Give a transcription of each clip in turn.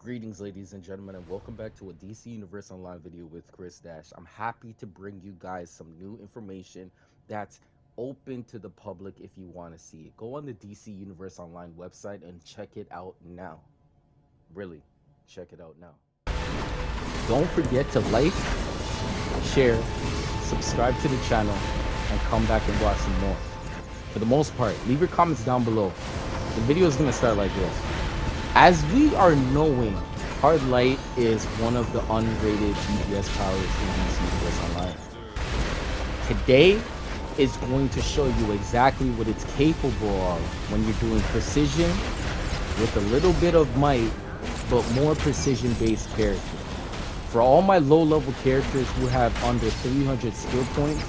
Greetings, ladies and gentlemen, and welcome back to a DC Universe Online video with ChrisDash. I'm happy to bring you guys some new information that's open to the public if you want to see it. Go on the DC Universe Online website and check it out now. Really, check it out now. Don't forget to like, share, subscribe to the channel, and come back and watch some more. For the most part, leave your comments down below. The video is going to start like this. As we are knowing, HARDLIGHT is one of the unrated DPS powers in DC Universe Online. Today is going to show you exactly what it's capable of when you're doing precision with a little bit of might, but more precision-based characters. For all my low-level characters who have under 300 skill points,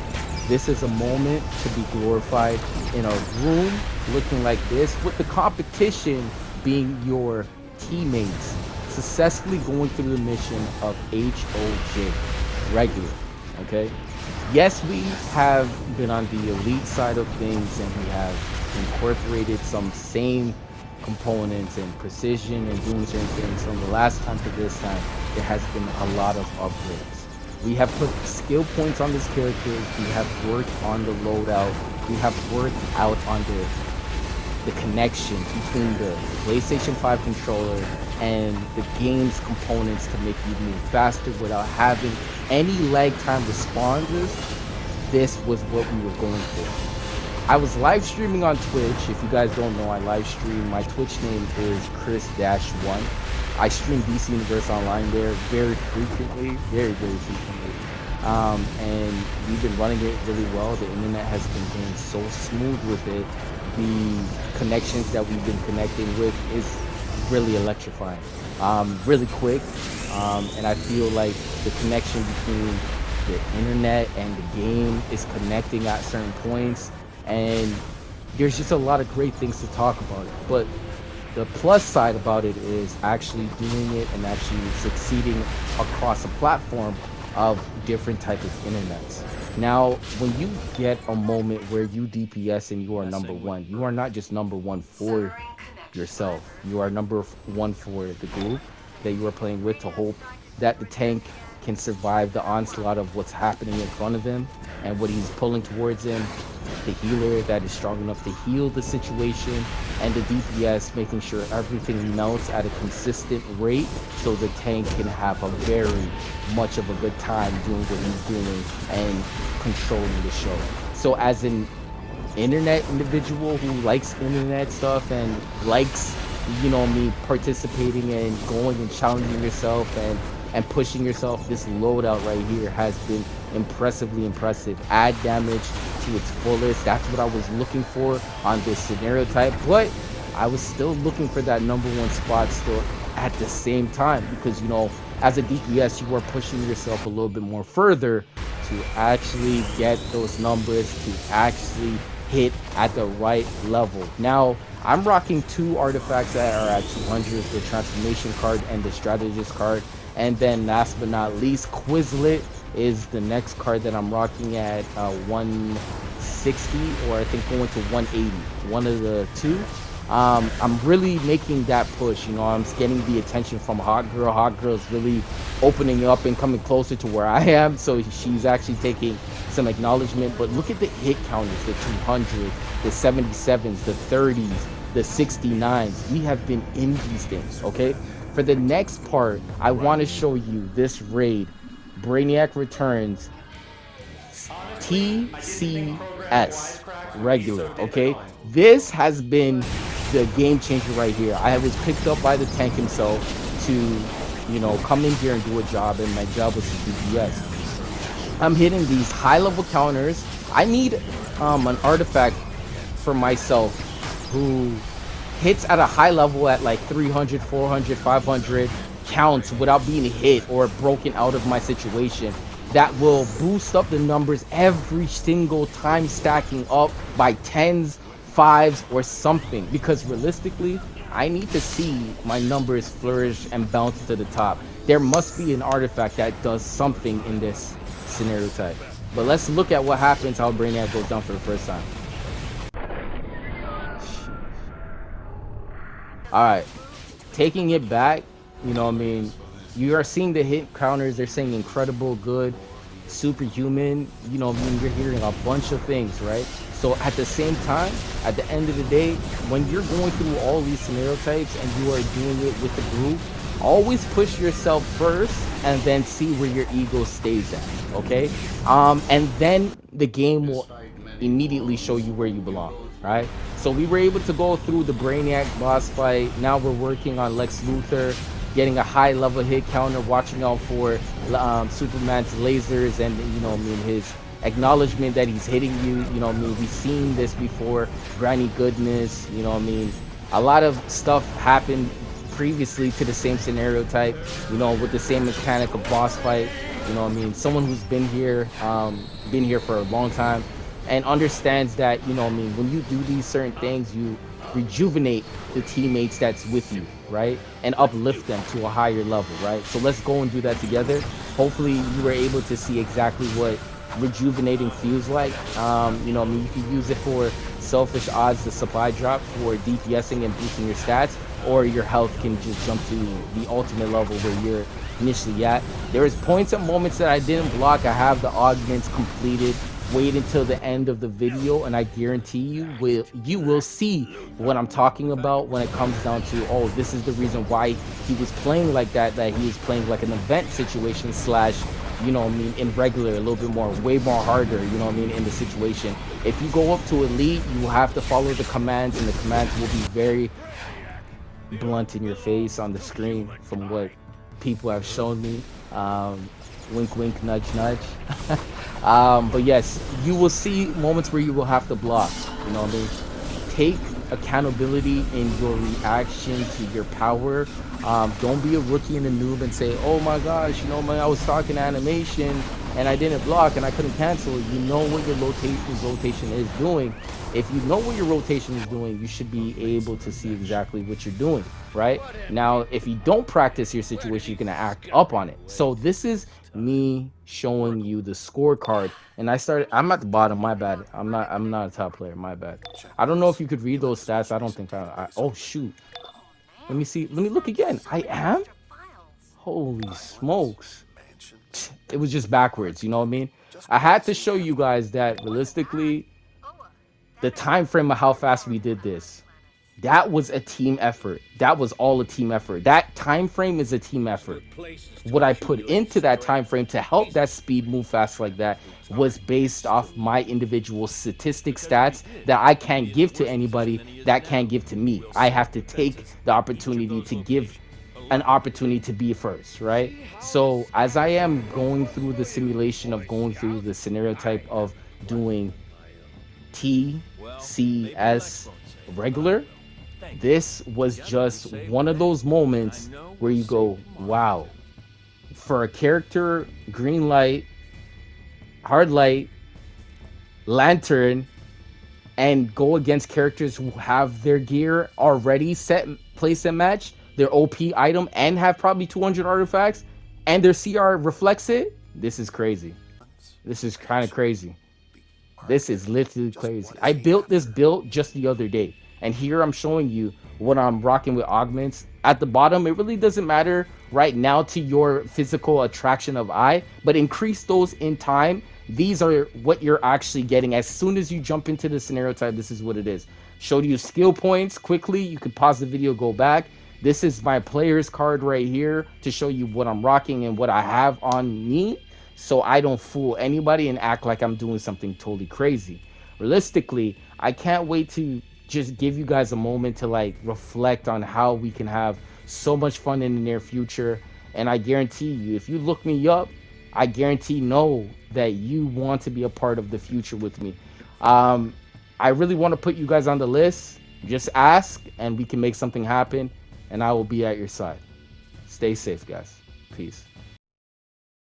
this is a moment to be glorified in a room looking like this, with the competition being your teammates successfully going through the mission of HOJ regular. Okay, yes, we have been on the elite side of things, and we have incorporated some same components and precision and doing certain things. From the last time to this time, there has been a lot of upgrades. We have put skill points on this character, we have worked on the loadout, we have worked out on the connection between the PlayStation 5 controller and the game's components to make you move faster without having any lag time responses. This was what we were going for. I was live streaming on Twitch. If you guys don't know, I live stream. My Twitch name is ChrisDash1. I stream DC Universe Online there very frequently, very frequently. And we've been running it really well. The internet has been going so smooth with it. The connections that we've been connecting with is really electrifying, really quick, and I feel like the connection between the internet and the game is connecting at certain points, and there's just a lot of great things to talk about it. But the plus side about it is actually doing it and actually succeeding across a platform of different type of internets. Now, when you get a moment where you DPS and you are number one, you are not just number one for yourself. You are number one for the group that you are playing with, to hope that the tank can survive the onslaught of what's happening in front of him and what he's pulling towards him. The healer that is strong enough to heal the situation, and the DPS making sure everything melts at a consistent rate so the tank can have a very much of a good time doing what he's doing and controlling the show. So as an internet individual who likes internet stuff and likes, you know, me participating and going and challenging yourself and pushing yourself, this loadout right here has been impressively impressive. Add damage to its fullest. That's what I was looking for on this scenario type, but I was still looking for that number one spot still at the same time, because, you know, as a DPS, you are pushing yourself a little bit more further to actually get those numbers, to actually hit at the right level. Now, I'm rocking two artifacts that are at 200, the transformation card and the strategist card. And then last but not least, Quizlet is the next card that I'm rocking at 160, or I think going to 180, one of the two. I'm really making that push. You know, I'm getting the attention from Hot Girl. Hot Girl is really opening up and coming closer to where I am, so she's actually taking some acknowledgement. But look at the hit counters, the 200s, the 77s, the 30s, the 69s. We have been in these things, okay? For the next part, I want to show you this raid, Brainiac Returns TCS regular, okay? This has been the game changer right here. I was picked up by the tank himself to, you know, come in here and do a job, and my job was to DPS. I'm hitting these high level counters. I need an artifact for myself who hits at a high level at like 300, 400, 500 counts without being hit or broken out of my situation. That will boost up the numbers every single time, stacking up by 10s, 5s, or something. Because realistically, I need to see my numbers flourish and bounce to the top. There must be an artifact that does something in this scenario type. But let's look at what happens, how Brainiac goes down for the first time. All right, taking it back, You know what I mean? You are seeing the hit counters. They're saying incredible, good, superhuman. You know what I mean? You're hearing a bunch of things, right? So at the same time, at the end of the day, when you're going through all these scenario types and you are doing it with the group, always push yourself first and then see where your ego stays at. Okay? And then the game will immediately show you where you belong, right? So we were able to go through the Brainiac boss fight. Now we're working on Lex Luthor, getting a high level hit counter, watching out for Superman's lasers, and you know what I mean, his acknowledgement that he's hitting you. You know what I mean, we've seen this before. Granny Goodness, you know what I mean, a lot of stuff happened previously to the same scenario type, you know, with the same mechanic of boss fight. You know what I mean, someone who's been here for a long time and understands that, you know what I mean, when you do these certain things, you rejuvenate the teammates that's with you, right? And uplift them to a higher level, right? So let's go and do that together. Hopefully you were able to see exactly what rejuvenating feels like. You know what I mean, you can use it for selfish odds, the supply drop for DPSing and boosting your stats, or your health can just jump to the ultimate level where you're initially at. There is points and moments that I didn't block. I have the augments completed. Wait until the end of the video and I guarantee you will see what I'm talking about when it comes down to, oh, this is the reason why he was playing like that he was playing like an event situation slash, you know what I mean, in regular, a little bit more, way more harder, you know what I mean, in the situation. If you go up to elite, you will have to follow the commands, and the commands will be very blunt in your face on the screen from what people have shown me. Wink wink, nudge nudge. But yes, you will see moments where you will have to block, you know what I mean. Take accountability in your reaction to your power. Don't be a rookie and a noob and say, oh my gosh, you know, man, I was talking animation and I didn't block and I couldn't cancel. You know what your rotation is doing. If you know what your rotation is doing, you should be able to see exactly what you're doing, right? Now, if you don't practice your situation, you're gonna act up on it. So this is me showing you the scorecard. And I'm at the bottom, my bad. I'm not a top player, my bad. I don't know if you could read those stats. I don't think oh shoot. Let me see. Let me look again. I am? Holy smokes. It was just backwards, you know what I mean? I had to show you guys that realistically, the time frame of how fast we did this, that was a team effort. That was all a team effort. That time frame is a team effort. What I put into that time frame to help that speed move fast like that was based off my individual statistic stats that I can't give to anybody, that can't give to me. I have to take the opportunity to give an opportunity to be first, right? So as I am going through the simulation of going through the scenario type of doing TCS regular, this was just one of those moments where you go, wow, for a character, green light, hard light, lantern, and go against characters who have their gear already set, placed and matched, their OP item, and have probably 200 artifacts, and their CR reflects it. This is crazy. This is kind of crazy. This is literally crazy. I built this build just the other day, and here I'm showing you what I'm rocking with augments. At the bottom, it really doesn't matter right now to your physical attraction of eye, but increase those in time. These are what you're actually getting. As soon as you jump into the scenario type, this is what it is. Showed you skill points quickly. You could pause the video, go back. This is my player's card right here to show you what I'm rocking and what I have on me, so I don't fool anybody and act like I'm doing something totally crazy. Realistically, I can't wait to just give you guys a moment to like reflect on how we can have so much fun in the near future. And I guarantee you, if you look me up, I guarantee know that you want to be a part of the future with me. I really want to put you guys on the list. Just ask and we can make something happen, and I will be at your side. Stay safe, guys. Peace.